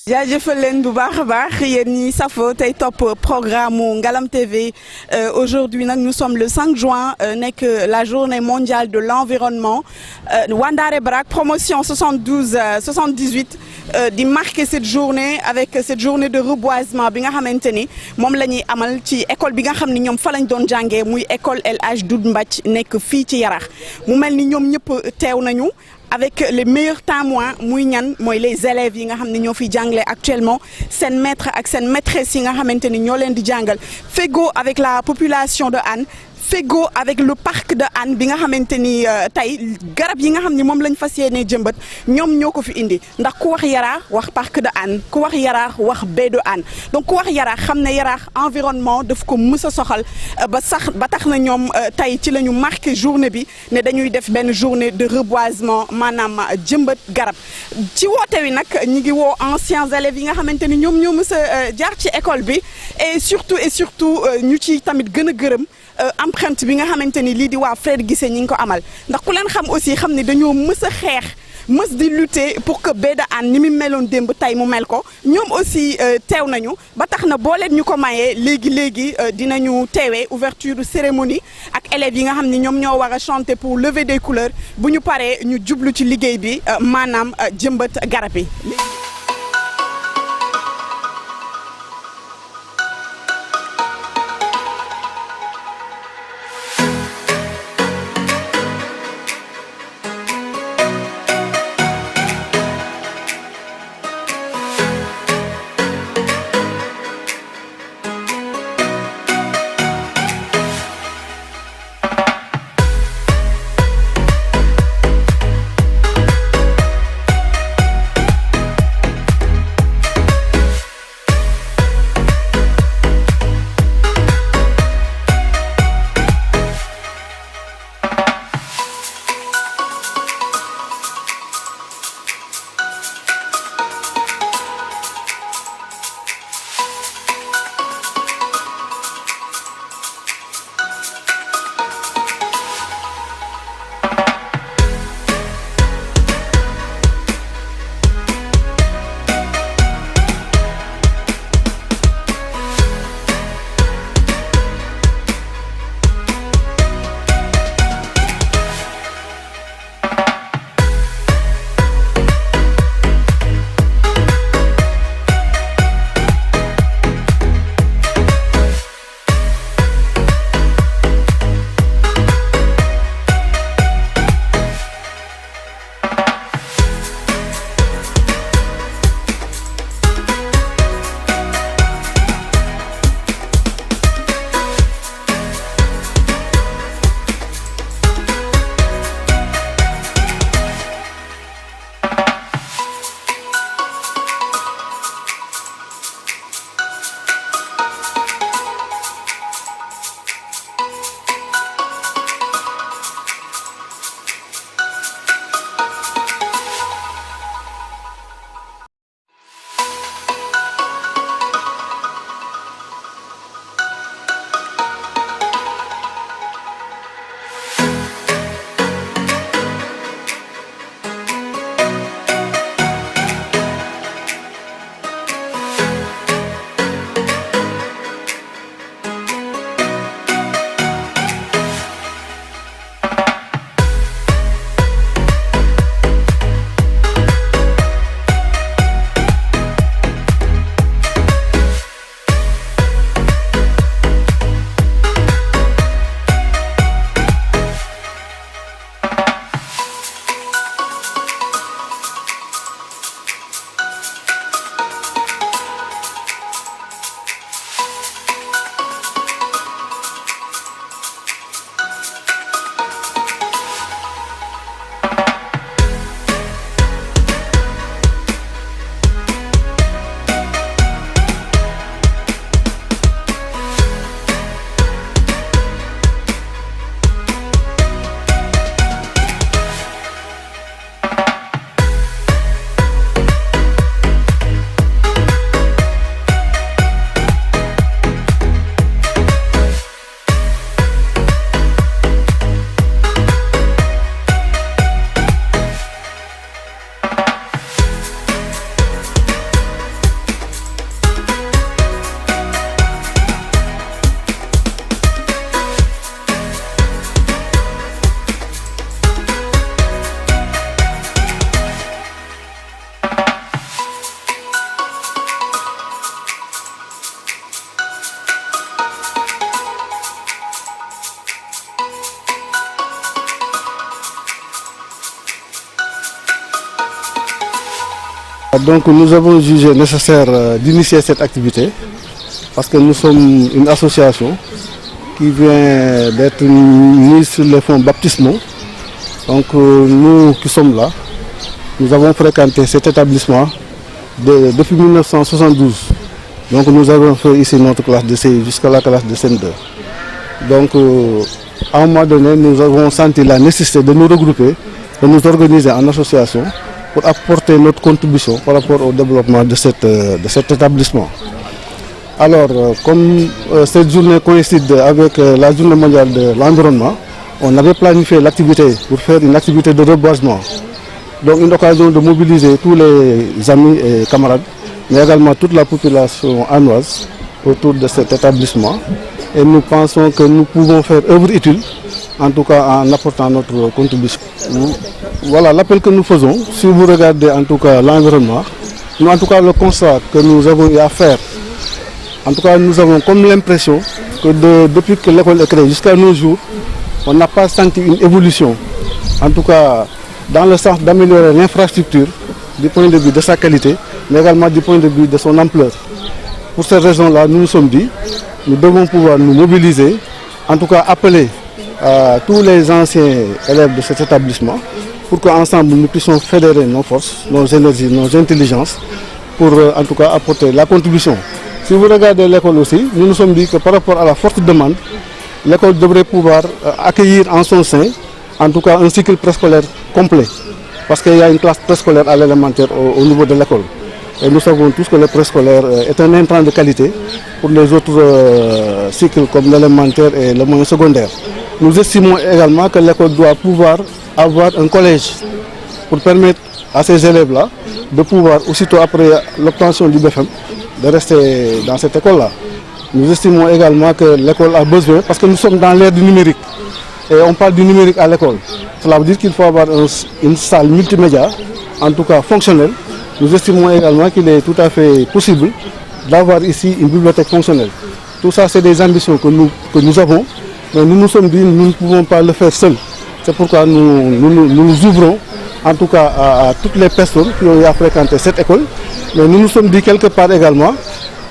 jaajëfal leen bu baax a baax yéen ñi safo tey topp programme mu Ngalam TV aujourd'hui nag nous sommes le 5 juin nekk la journée mondiale de l'environnement Wandaré Brak promotion 72 78 di marquer cette journée avec cette journée de reboisement bi nga xamante ni moom la ñuy amal ci école bi nga xam ni ñoom fa lañ doon jàngee muy école El Hadj Doudou Mbacke nekk fii ci Yarax mu mel ni ñoom ñëpp teew nañu. Avec les meilleurs témoins muy ñan mooy les élèves yi nga xam ne ñoo fiy jàngale actuellement seen maître ak seen maîtresse yi nga xamante ni ñoo leen di jàngal fego avec la population de Hann fego avec le parc de Hann bi nga xamante ni tey garab yi nga xam ni moom lañ fas yéenee jëmbat ñoom ñoo ko fi indi ndax ku wax Yaraax wax parc de Hann ku wax Yaraax wax baie de Hann donc ku wax Yaraax xam ne Yaraax environnement daf ko mës a soxal ba tax na ñoom tey ci la ñu marqué journée bi ne dañuy def benn journée de reboisement maanaam jëmbat garab ci woote wi nag ñi ngi woo anciens élèves yi nga xamante ni ñoom ñoo mës a jaar ci école bi et surtout ñu ci tamit gën a gërëm empreinte bi nga xamante ni lii di waa Frère Guissé ñi ngi ko amal ndax ku leen xam aussi xam ne dañoo mës a xeex mës di lutter pour que baie de Hann ni mu meloon démb tey mu mel ko ñoom aussi teew nañu ba tax na boo leen ñu ko mayee léegi dinañu teewee ouverture cérémonie ak élèves yi nga xam ni ñoom ñoo war a chanter pour lever des couleurs bu ñu paree ñu jublu ci liggéey bi maanaam jëmbat garab yi. Donc nous avons jugé nécessaire d'initier cette activité parce que nous sommes une association qui vient d'être mise sur les fonds baptismaux. Donc nous qui sommes là, nous avons fréquenté cet établissement depuis 1972. Donc nous avons fait ici notre classe de CI jusqu'à la classe de CM2. Donc à un moment donné, nous avons senti la nécessité de nous regrouper, de nous organiser en association pour apporter notre contribution par rapport au développement de cet établissement. Alors, comme cette journée coïncide avec la journée mondiale de l'environnement, on avait planifié l'activité pour faire une activité de reboisement. Donc une occasion de mobiliser tous les amis et camarades, mais également toute la population hannoise autour de cet établissement. Et nous pensons que nous pouvons faire œuvre utile, en tout cas en apportant notre contribution. Voilà l'appel que nous faisons. Si vous regardez en tout cas l'environnement, nous en tout cas le constat que nous avons eu à faire, en tout cas nous avons comme l'impression que depuis que l'école est créée jusqu'à nos jours, on n'a pas senti une évolution, en tout cas dans le sens d'améliorer l'infrastructure du point de vue de sa qualité, mais également du point de vue de son ampleur. Pour cette raison-là, nous nous sommes dit, nous devons pouvoir nous mobiliser, en tout cas appeler à tous les anciens élèves de cet établissement pour qu'ensemble nous puissions fédérer nos forces, nos énergies, nos intelligences pour en tout cas apporter la contribution. Si vous regardez l'école aussi, nous nous sommes dit que par rapport à la forte demande, l'école devrait pouvoir accueillir en son sein, en tout cas un cycle préscolaire complet. Parce qu'il y a une classe préscolaire à l'élémentaire au niveau de l'école. Et nous savons tous que le préscolaire est un intrant de qualité pour les autres cycles comme l'élémentaire et le moyen secondaire. Nous estimons également que l'école doit pouvoir avoir un collège pour permettre à ces élèves-là de pouvoir, aussitôt après l'obtention du BFM, de rester dans cette école-là. Nous estimons également que l'école a besoin, parce que nous sommes dans l'ère du numérique, et on parle du numérique à l'école. Cela veut dire qu'il faut avoir une salle multimédia, en tout cas fonctionnelle. Nous estimons également qu'il est tout à fait possible d'avoir ici une bibliothèque fonctionnelle. Tout ça, c'est des ambitions que nous avons, mais nous nous sommes dit que nous ne pouvons pas le faire seuls. C'est pourquoi nous ouvrons, en tout cas à toutes les personnes qui ont eu à fréquenter cette école. Mais nous nous sommes dit quelque part également,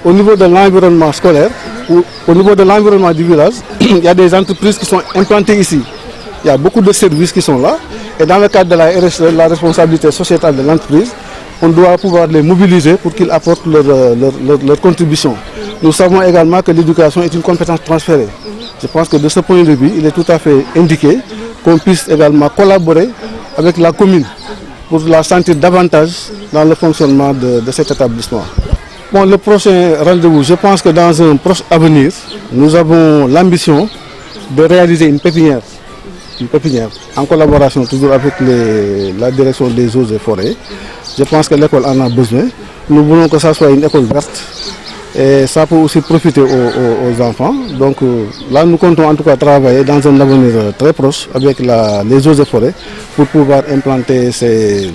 au niveau de l'environnement scolaire, ou au niveau de l'environnement du village, il y a des entreprises qui sont implantées ici. Il y a beaucoup de services qui sont là. Et dans le cadre de la RSE, la responsabilité sociétale de l'entreprise, on doit pouvoir les mobiliser pour qu'ils apportent leur contribution. Nous savons également que l'éducation est une compétence transférée. Je pense que de ce point de vue, il est tout à fait indiqué qu'on puisse également collaborer avec la commune pour la sentir davantage dans le fonctionnement de cet établissement. Bon, le prochain rendez-vous, je pense que dans un proche avenir, nous avons l'ambition de réaliser une pépinière en collaboration toujours avec la direction des eaux et forêts. Je pense que l'école en a besoin. Nous voulons que ça soit une école verte et ça peut aussi profiter aux enfants. Donc là, nous comptons en tout cas travailler dans un avenir très proche avec les eaux et forêts pour pouvoir implanter cette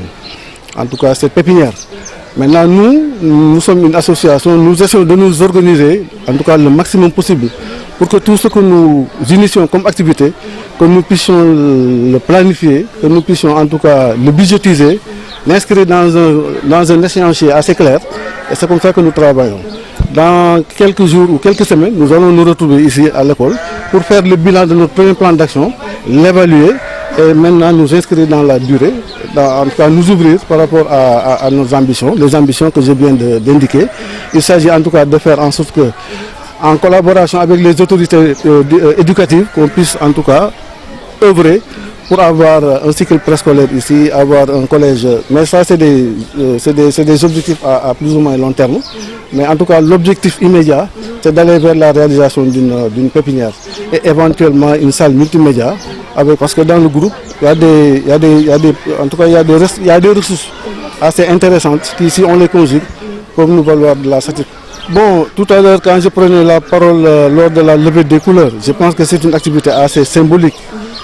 pépinière. Maintenant, nous sommes une association, nous essayons de nous organiser, en tout cas le maximum possible, pour que tout ce que nous initions comme activité, que nous puissions le planifier, que nous puissions en tout cas le budgétiser, l'inscrire dans un échéancier assez clair, et c'est comme ça que nous travaillons. Dans quelques jours ou quelques semaines, nous allons nous retrouver ici à l'école pour faire le bilan de notre premier plan d'action, l'évaluer, et maintenant nous inscrire dans la durée, en tout cas nous ouvrir par rapport à nos ambitions, les ambitions que je viens d'indiquer. Il s'agit en tout cas de faire en sorte que, en collaboration avec les autorités éducatives, qu'on puisse en tout cas œuvrer pour avoir un cycle préscolaire ici, avoir un collège. Mais ça, c'est des objectifs à plus ou moins long terme. Mais en tout cas, l'objectif immédiat, c'est d'aller vers la réalisation d'une pépinière et éventuellement une salle multimédia. Parce que dans le groupe, il y a des ressources assez intéressantes qui, si on les conjugue, peuvent nous valoir de la satisfaction. Bon, tout à l'heure, quand je prenais la parole lors de la levée des couleurs, je pense que c'est une activité assez symbolique.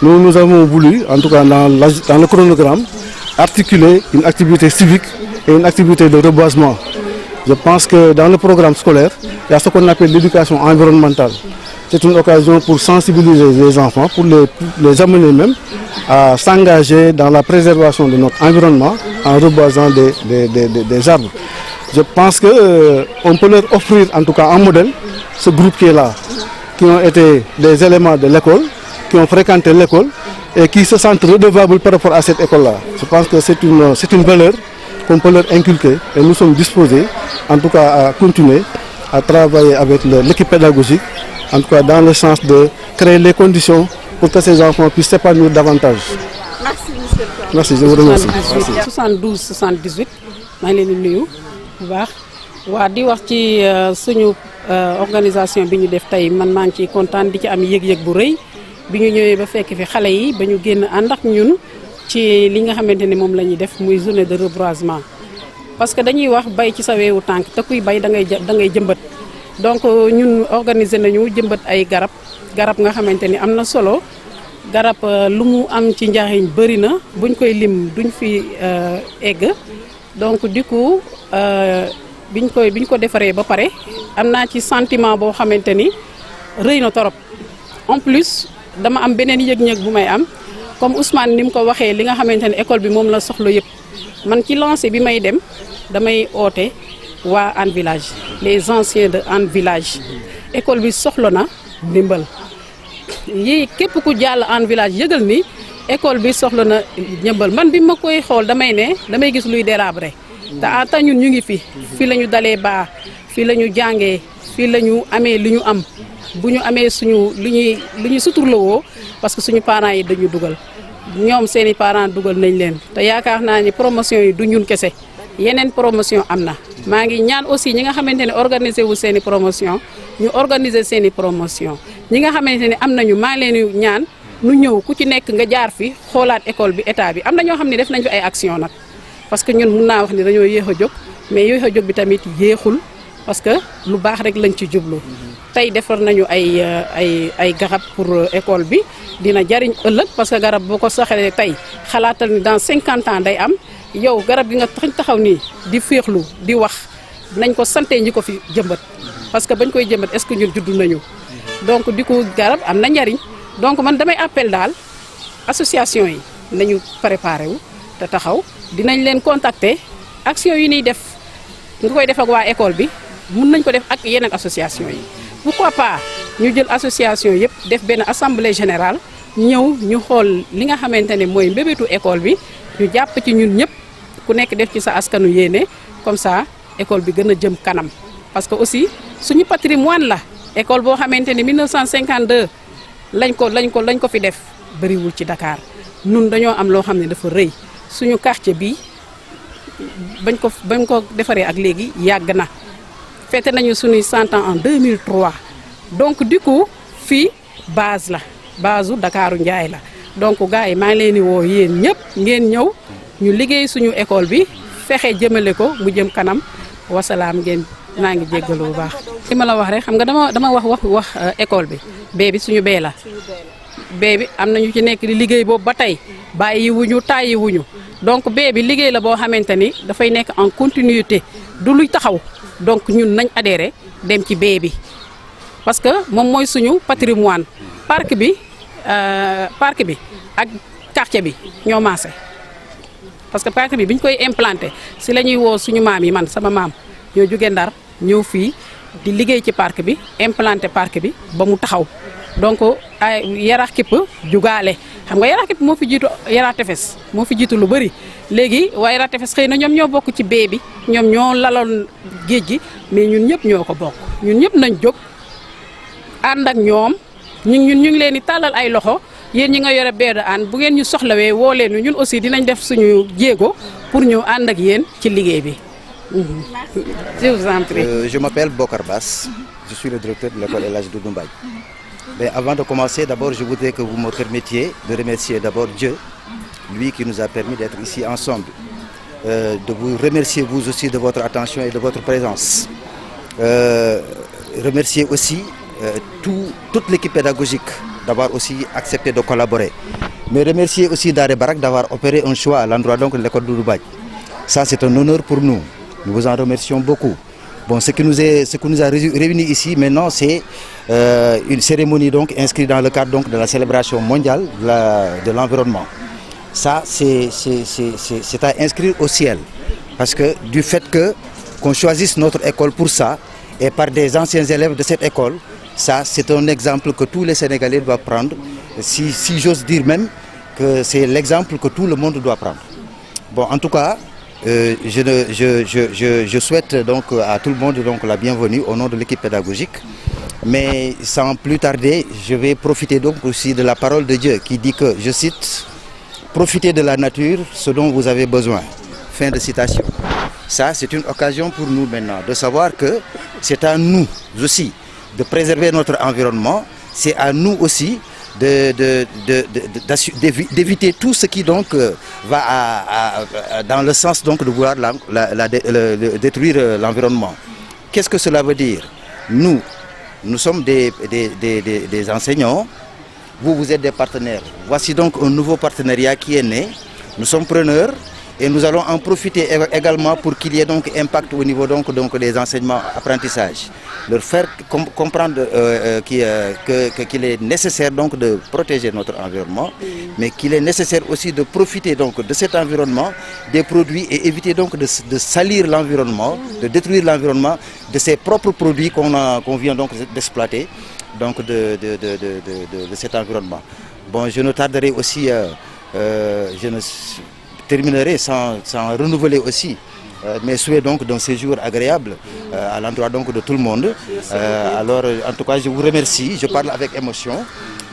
Nous avons voulu, en tout cas dans le chronogramme, articuler une activité civique et une activité de reboisement. Je pense que dans le programme scolaire, il y a ce qu'on appelle l'éducation environnementale. C'est une occasion pour sensibiliser les enfants, pour les amener même à s'engager dans la préservation de notre environnement en reboisant des arbres. Je pense qu'on peut leur offrir en tout cas un modèle, ce groupe qui est là, qui ont été des éléments de l'école, qui ont fréquenté l'école et qui se sentent redevables par rapport à cette école-là. Je pense que c'est une valeur qu'on peut leur inculquer et nous sommes disposés en tout cas à continuer à travailler avec l'équipe pédagogique, en tout cas dans le sens de créer les conditions pour que ces enfants puissent s'épanouir davantage. Merci, monsieur le Président. Merci, je vous remercie. 72 78 maa ngi leen di nuyu bu baax waa di wax ci suñu organisation bi ñu def tey man maa ngi ciy kontaan di ci am yëg-yëg bu rëy bi ñu ñëwee ba fekk fi xale yi ba ñu génn ànd ak ñun ci li nga xamante ni moom la ñuy def muy journée de reboisement parce que dañuy wax bay ci sa weewu tànk te kuy bay da ngay jëmbat donc ñun organiser nañu jëmbat ay garab nga xamante ni am na solo garab lu mu am ci njariñ bëri na buñ koy lim duñ fi egg donc du coup biñ ko defaree ba pare am naa ci sentiment boo xamante ni rëy na torop en plus dama am beneen yëg-yëg bu may am comme Ousmane ni mu ko waxee li nga xamante ne école bi moom la soxla yëpp man ci lancé bi may dem damay oote waa Hann Village les anciens de Hann Village école bi soxla na ndimbal yi képp ku jàll Hann Village yëgal ni école bi soxla na ndimbal man bi ma koy xool damay gis luy délabré te ñun ñu ngi fi la ñu dalee baa fii la ñu jàngee fii la ñu amee li ñu am bu ñu amee suñu lu ñuy suturlawoo parce que suñu parents yi dañu dugal ñoom seeni parents dugal nañ leen te yaakaar naa ni promotion yi du ñun kese yeneen promotion am na maa ngi ñaan aussi ñi nga xamante ne organiser wu seeni promotion ñu organiser seeni promotion ñi nga xamante ne am nañu maa leen ñaan nu ñëw ku ci nekk nga jaar fi xoolaat école bi état bi am na ñoo xam ne def nañ fi ay action nag parce que ñun mun naa wax ni dañoo yéex a jóg mais yéex a jóg bi tamit yéexul parce que lu baax rek lañ ci jublu tey defar nañu ay garab pour école bi dina jariñ ëllëg parce que garab boo ko saxalee tey xalaatal ni dans 50 ans day am yow garab gi nga taxaw nii di féexlu di wax nañ ko sante ñi ko fi jëmbat parce que bañ koy jëmbat est-ce que ñun juddu nañu donc di ko garab am na njariñ donc man damay appel daal association yi nañu préparé wu te taxaw dinañ leen contacter action yi ñuy def nga koy def ak waa école bi mun nañ ko def ak yeneen association yi pourquoi pas ñu jël association yëpp def benn assemblée générale ñëw ñu xool li nga xamante ne mooy mbébétu école bi ñu jàpp ci ñun ñëpp ku nekk def ci sa askanu yéene comme ça école bi gën a jëm kanam parce que aussi suñu patrimoine la école boo xamante ne 1952 lañ ko fi def bëriwul ci Dakar nun dañoo am loo xam ne dafa rëy suñu quartier bi bañ ko defaree ak léegi yàgg na fête nañu suñuy 100 ans en 2003 donc du coup fii base la u Dakaru Njaay la donc gars yi maa ngi leen di woo yéen ñëpp ngeen ñëw ñu liggéey suñu école bi fexe jëmale ko mu jëm kanam wasalaam ngeen maa ngi jéggalu bu baax. li ma la wax rek xam nga dama wax école bi bee bi suñu bee la bee bi am na ñu ci nekk di liggéey boobu ba tey bàyyi wuñu tàyyi wuñu donc bee bi liggéey la boo xamante ni dafay nekk en continuité du luy taxaw donc ñun nañ adhéré dem ci bee bi parce que moom mooy suñu patrimoine parc bi ak quartier bi ñoo maase parce que parc bi ñu koy implanté si la ñuy woo suñu maam yi man sama maam ñoo jóge Ndar ñëw fii di liggéey ci parc bi implanté parc bi ba mu taxaw donc ay Yarax Kipp jugaale xam nga Yarax Kipp moo fi jiitu Yarax Tefes moo fi jiitu lu bëri léegi waaye Yarax Tefes xëy na ñoom ñoo bokk ci bee bi ñoom ñoo laloon géej gi mais ñun ñëpp ñoo ko bokk ñun ñëpp nañ jóg ànd ak ñoom ñu ngi leen di tàllal ay loxo yéen ñi nga yore bee de Hann bu ngeen ñu soxlawee woo leen ñun aussi dinañ def suñu jéego pour ñu ànd ak yéen ci liggéey bi. Je vous en prie. Je m'appelle Bokar Bass, je suis le directeur de l'école El Hadji Doudou Mbaye. Mais avant de commencer, d'abord, je voudrais que vous me permettiez de remercier d'abord Dieu, lui qui nous a permis d'être ici ensemble. De vous remercier vous aussi de votre attention et de votre présence. Remercier aussi toute l'équipe pédagogique d'avoir aussi accepté de collaborer. Mais remercier aussi Daré Barak d'avoir opéré un choix à l'endroit donc de l'école Doudou Mbaye. Ça, c'est un honneur pour nous. Nous vous en remercions beaucoup. Bon, ce qui nous a réunis ici maintenant, c'est une cérémonie donc inscrite dans le cadre donc de la célébration mondiale de l'environnement. Ça, c'est à inscrire au ciel. Parce que du fait qu'on choisisse notre école pour ça, et par des anciens élèves de cette école, ça, c'est un exemple que tous les Sénégalais doivent prendre. Si j'ose dire même que c'est l'exemple que tout le monde doit prendre. Bon, en tout cas, je souhaite donc à tout le monde donc la bienvenue au nom de l'équipe pédagogique. Mais sans plus tarder, je vais profiter donc aussi de la parole de Dieu qui dit que, je cite, « Profitez de la nature, ce dont vous avez besoin ». Fin de citation. Ça, c'est une occasion pour nous maintenant de savoir que c'est à nous aussi de préserver notre environnement. C'est à nous aussi d'éviter tout ce qui donc va dans le sens donc de vouloir détruire l'environnement. Qu'est-ce que cela veut dire? Nous sommes des enseignants, vous êtes des partenaires. Voici donc un nouveau partenariat qui est né. Nous sommes preneurs et nous allons en profiter également pour qu'il y ait donc impact au niveau donc des enseignements apprentissages. Leur faire comprendre qu'il est nécessaire donc de protéger notre environnement, mais qu'il est nécessaire aussi de profiter donc de cet environnement, des produits, et éviter donc de salir l'environnement, de détruire l'environnement de ses propres produits qu'on vient donc d'exploiter donc de cet environnement. Bon, je ne tarderai aussi, je ne terminerai sans renouveler aussi mes souhaits donc d'un séjour agréable à l'endroit donc de tout le monde. Alors en tout cas je vous remercie, je parle avec émotion,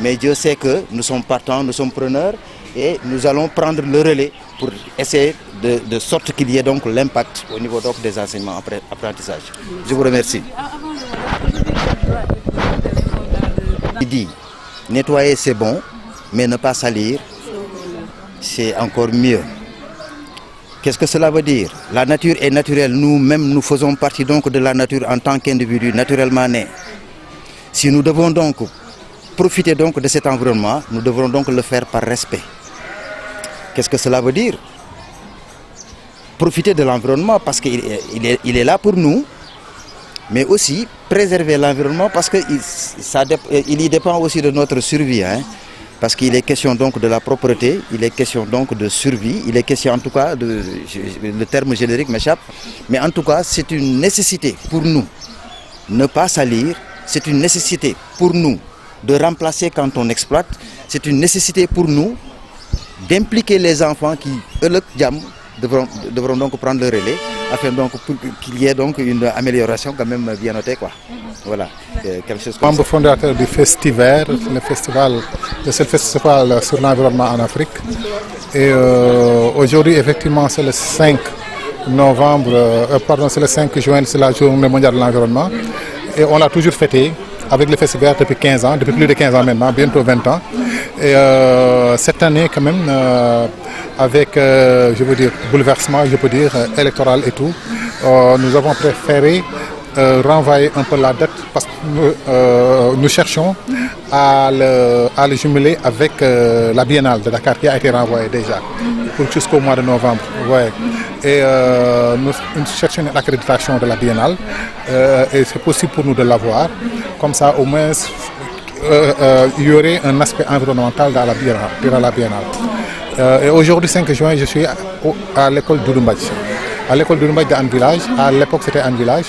mais Dieu sait que nous sommes partants, nous sommes preneurs et nous allons prendre le relais pour essayer de sorte qu'il y ait donc l'impact au niveau donc des enseignements apprentissages. Je vous remercie. Il dit, nettoyer c'est bon, mais ne pas salir, c'est encore mieux. Qu'est-ce que cela veut dire? La nature est naturelle, nous-mêmes nous faisons partie donc de la nature en tant qu'individus naturellement nés. Si nous devons donc profiter donc de cet environnement, nous devrons donc le faire par respect. Qu'est-ce que cela veut dire? Profiter de l'environnement parce qu'il est là pour nous, mais aussi préserver l'environnement parce qu'il y dépend aussi de notre survie. Parce qu'il est question donc de la propreté, il est question donc de survie, il est question en tout cas, le terme générique m'échappe, mais en tout cas c'est une nécessité pour nous, ne pas salir, c'est une nécessité pour nous de remplacer quand on exploite, c'est une nécessité pour nous d'impliquer les enfants qui, devront donc prendre le relais, afin donc qu'il y ait donc une amélioration quand même bien notée, quoi. Voilà, quelque chose comme membre fondateur du Festival, le seul festival sur l'environnement en Afrique. Et aujourd'hui, effectivement, c'est le 5 c'est le 5 juin, c'est la journée mondiale de l'environnement. Et on l'a toujours fêté avec le festival depuis 15 ans, depuis plus de 15 ans maintenant, bientôt 20 ans. Et cette année, quand même, avec, je veux dire, bouleversement, je peux dire, électoral et tout, nous avons préféré renvoyer un peu la date parce que nous cherchons à le jumeler avec la Biennale de Dakar qui a été renvoyée déjà jusqu'au mois de novembre. Ouais. Et nous cherchons une accréditation de la Biennale et c'est possible pour nous de l'avoir. Comme ça, au moins, il y aurait un aspect environnemental dans la Biennale. Et aujourd'hui, 5 juin, je suis à l'école d'Oudumbadji. À l'école d'Oudumbadji d'Anne Village. À l'époque, c'était Anne Village.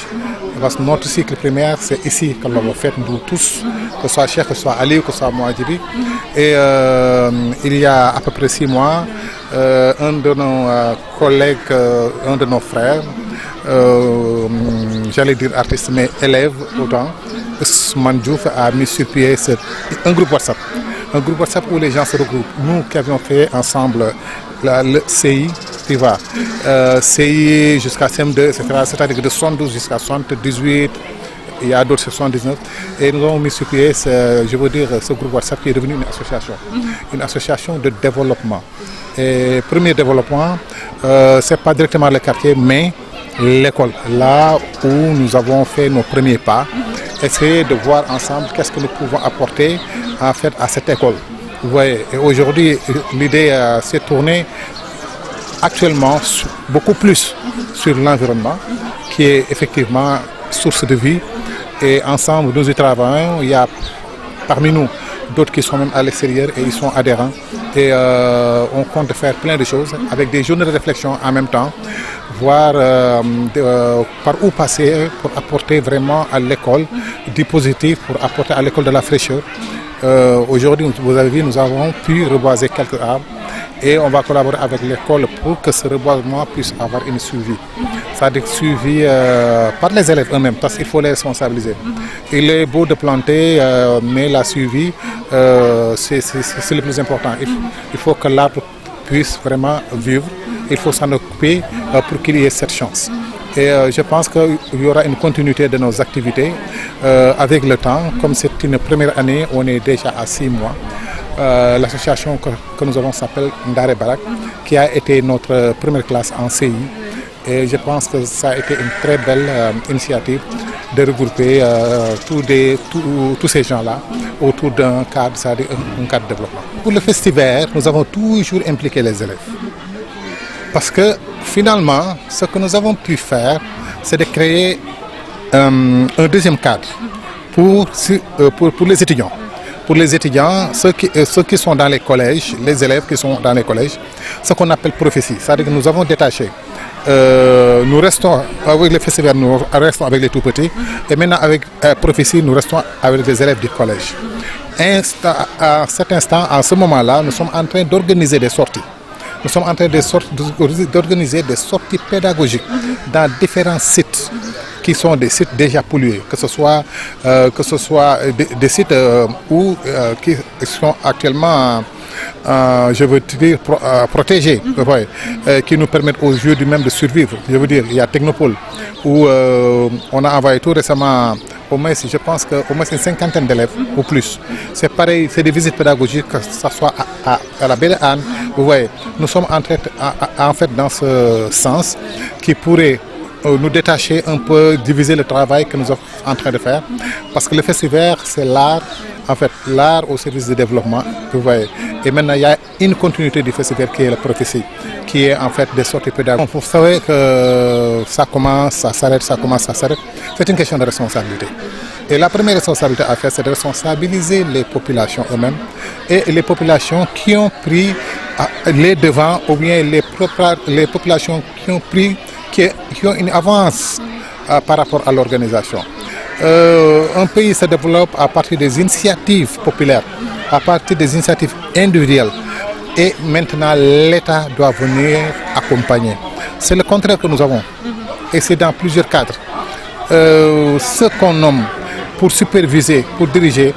Parce que notre cycle primaire, c'est ici que l'on l'a fait, nous tous, que ce soit Cheikh, que ce soit Ali, que ce soit Mouadjibi. Et il y a à peu près 6 mois, un de nos collègues, un de nos frères, j'allais dire artiste, mais élève autant, Ousmane Diouf a mis sur pied un groupe WhatsApp. Un groupe WhatsApp où les gens se regroupent. Nous qui avions fait ensemble le CI, tu vois, CI jusqu'à CM2, etc. C'est-à-dire de 72 jusqu'à 78, il y a d'autres 79. Et nous avons mis sur pied, je veux dire, ce groupe WhatsApp qui est devenu une association de développement. Et premier développement, ce n'est pas directement le quartier, mais l'école, là où nous avons fait nos premiers pas, essayer de voir ensemble qu'est-ce que nous pouvons apporter en fait à cette école. Vous voyez, et aujourd'hui, l'idée s'est tournée actuellement beaucoup plus sur l'environnement, qui est effectivement source de vie. Et ensemble, nous y travaillons. Il y a parmi nous d'autres qui sont même à l'extérieur et ils sont adhérents. Et on compte faire plein de choses avec des journées de réflexion en même temps, voir par où passer pour apporter vraiment à l'école du positif, pour apporter à l'école de la fraîcheur. Aujourd'hui, vous avez vu, nous avons pu reboiser quelques arbres et on va collaborer avec l'école pour que ce reboisement puisse avoir une suivi. C'est-à-dire suivi par les élèves eux-mêmes parce qu'il faut les responsabiliser. Il est beau de planter, mais la suivi, c'est le plus important. Il faut que l'arbre puisse vraiment vivre, il faut s'en occuper pour qu'il y ait cette chance. Et je pense qu'il y aura une continuité de nos activités avec le temps. Comme c'est une première année, on est déjà à 6 mois. L'association que nous avons s'appelle Ndare Barak, qui a été notre première classe en CI. Et je pense que ça a été une très belle initiative de regrouper tous ces gens-là autour d'un cadre, c'est-à-dire un cadre de développement. Pour le festival, nous avons toujours impliqué les élèves. Parce que finalement, ce que nous avons pu faire, c'est de créer un deuxième cadre pour les étudiants. Pour les étudiants, ceux qui sont dans les collèges, les élèves qui sont dans les collèges, ce qu'on appelle prophétie. C'est-à-dire que nous avons détaché. Nous restons avec les festivals, nous restons avec les tout petits. Et maintenant, avec prophétie, nous restons avec les élèves du collège. À cet instant, à ce moment-là, nous sommes en train d'organiser des sorties. Nous sommes en train d'organiser des sorties pédagogiques dans différents sites qui sont des sites déjà pollués, que ce soit des sites qui sont actuellement, je veux dire, protégés, qui nous permettent aux yeux du même de survivre. Je veux dire, il y a Technopole, où on a envoyé tout récemment, au moins, je pense qu'au moins une cinquantaine d'élèves ou plus. C'est pareil, c'est des visites pédagogiques, que ce soit à la Belle Anne. Vous voyez, nous sommes en fait dans ce sens qui pourrait nous détacher un peu, diviser le travail que nous sommes en train de faire. Parce que le festival, c'est l'art, en fait, l'art au service du développement. Vous voyez. Et maintenant, il y a une continuité du festival qui est la prophétie, qui est en fait des sorties pédagogiques. Vous savez que ça commence, ça s'arrête, ça commence, ça s'arrête. C'est une question de responsabilité. Et la première responsabilité à faire, c'est de responsabiliser les populations eux-mêmes et les populations qui ont pris les devants ou bien les populations qui ont une avance par rapport à l'organisation. Un pays se développe à partir des initiatives populaires, à partir des initiatives individuelles. Et maintenant, l'État doit venir accompagner. C'est le contraire que nous avons. Et c'est dans plusieurs cadres. Ce qu'on nomme pour superviser, pour diriger,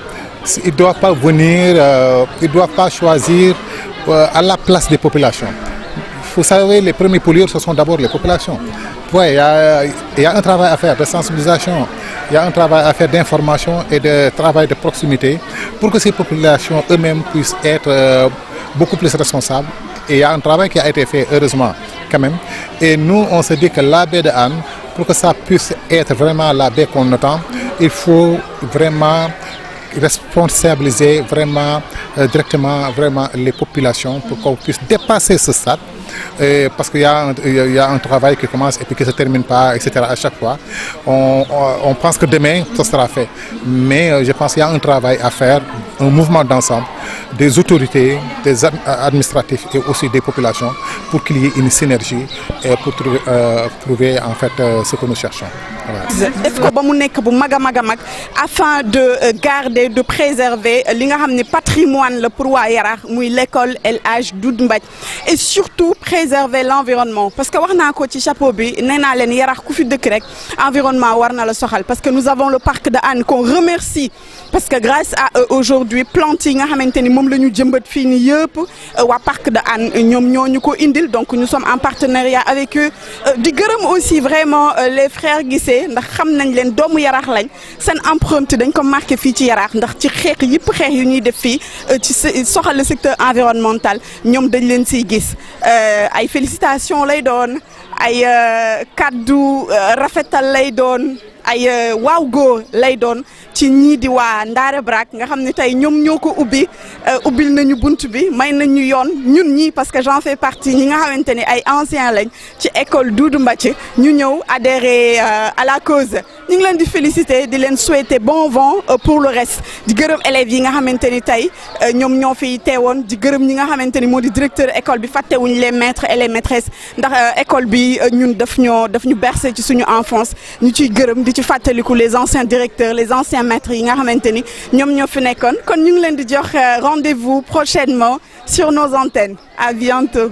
ils ne doivent pas venir, ils ne doivent pas choisir à la place des populations. Vous savez, les premiers pollueurs, ce sont d'abord les populations. Ouais, il y a un travail à faire de sensibilisation, il y a un travail à faire d'information et de travail de proximité pour que ces populations eux-mêmes puissent être beaucoup plus responsables. Et il y a un travail qui a été fait, heureusement, quand même. Et nous, on se dit que la baie de Anne, pour que ça puisse être vraiment la baie qu'on attend, il faut vraiment responsabiliser vraiment directement les populations pour qu'on puisse dépasser ce stade. Parce qu'il y a un travail qui commence et puis qui ne se termine pas, etc. à chaque fois. On pense que demain, ça sera fait. Mais je pense qu'il y a un travail à faire, un mouvement d'ensemble, des autorités, des administratifs et aussi des populations pour qu'il y ait une synergie et pour trouver en fait ce que nous cherchons. Voilà. Afin de garder, de préserver le patrimoine pour l'école El Hadj Doudou Mbadji et surtout préserver l'environnement parce que warna ko ci chapeau bi néna len Yarax ku fi dëkk rek environnement warna la soxal parce que nous avons le parc de Hann qu'on remercie parce que grâce à eux aujourd'hui plantes yi nga xamanteni mom lañu jëmbat fi ni yépp wa parc de Hann ñom ñoñu ko indil donc nous sommes en partenariat avec eux di gërëm aussi vraiment les frères Guissé ndax xam nañ len doomu Yarax lañ sen empreinte dañ ko marqué fi ci Yarax ndax ci xeex yépp xeex yu ñuy def fi ci soxal le secteur environnemental ñom dañ len ci gis ay félicitations lay doon ay kaddu rafetal lay doon ay waaw góor lay doon ci ñii di waa Ndaare Brak nga xam ne tey ñoom ñoo ko ubbil nañu bunt bi may nañu yoon ñun ñii parce que j'en fais partie ñi nga xamante ni ay anciens lañ ci école Doudou Mbathie ñu ñëw adhérer à la cause ñu ngi leen di féliciter di leen souhaiter bon vent pour le reste di gërëm élèves yi nga xamante ni tey ñoom ñoo fi teewoon di gërëm ñi nga xamante ni moo di directeur école bi fàttewuñ les maîtres et les maîtresses ndax école bi ñun daf ñu bercé ci suñu enfance ñu ciy gërëm di ci fàttaliku les anciens directeurs les anciens maîtres yi nga xamante ni ñoom ñoo fi nekkoon kon ñu ngi leen di jox rendez-vous prochainement sur nos antennes à bientôt.